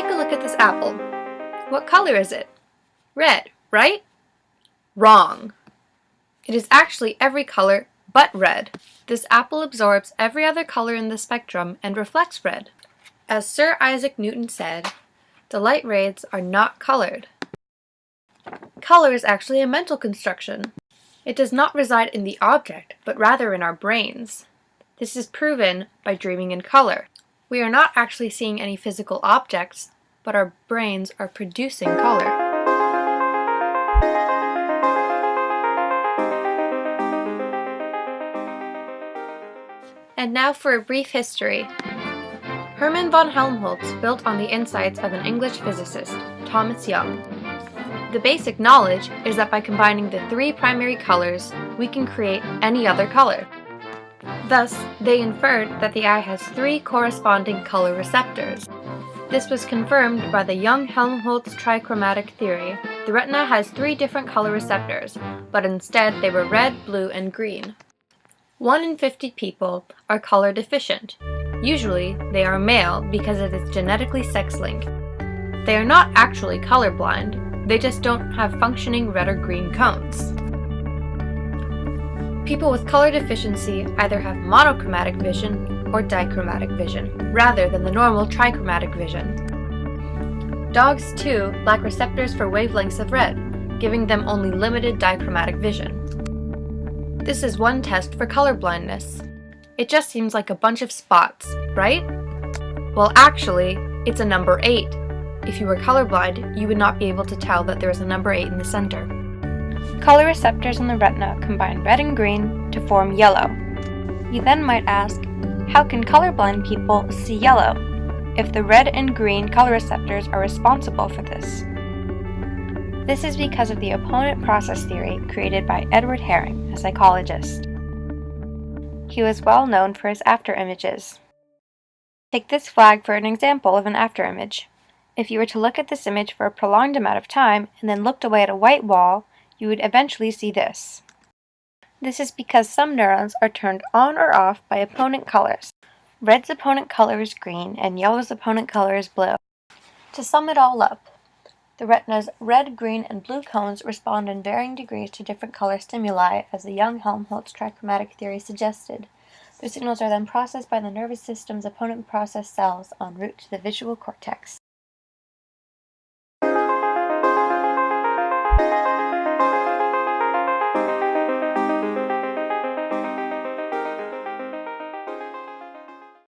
Take a look at this apple. What color is it? Red, right? Wrong. It is actually every color but red. This apple absorbs every other color in the spectrum and reflects red. As Sir Isaac Newton said, the light rays are not colored. Color is actually a mental construction. It does not reside in the object, but rather in our brains. This is proven by dreaming in color. We are not actually seeing any physical objects, but our brains are producing color. And now for a brief history. Hermann von Helmholtz built on the insights of an English physicist, Thomas Young. The basic knowledge is that by combining the three primary colors, we can create any other color. Thus, they inferred that the eye has three corresponding color receptors. This was confirmed by the Young-Helmholtz trichromatic theory. The retina has three different color receptors, but instead they were red, blue, and green. 1 in 50 people are color deficient. Usually, they are male because it is genetically sex-linked. They are not actually colorblind, they just don't have functioning red or green cones. People with color deficiency either have monochromatic vision or dichromatic vision, rather than the normal trichromatic vision. Dogs, too, lack receptors for wavelengths of red, giving them only limited dichromatic vision. This is one test for color blindness. It just seems like a bunch of spots, right? Well, actually, it's a number 8. If you were colorblind, you would not be able to tell that there is a number 8 in the center. Color receptors in the retina combine red and green to form yellow. You then might ask, how can colorblind people see yellow if the red and green color receptors are responsible for this? This is because of the opponent process theory created by Edward Herring, a psychologist. He was well known for his afterimages. Take this flag for an example of an afterimage. If you were to look at this image for a prolonged amount of time and then looked away at a white wall, you would eventually see this. This is because some neurons are turned on or off by opponent colors. Red's opponent color is green and yellow's opponent color is blue. To sum it all up, the retina's red, green, and blue cones respond in varying degrees to different color stimuli, as the Young-Helmholtz trichromatic theory suggested. The signals are then processed by the nervous system's opponent process cells en route to the visual cortex.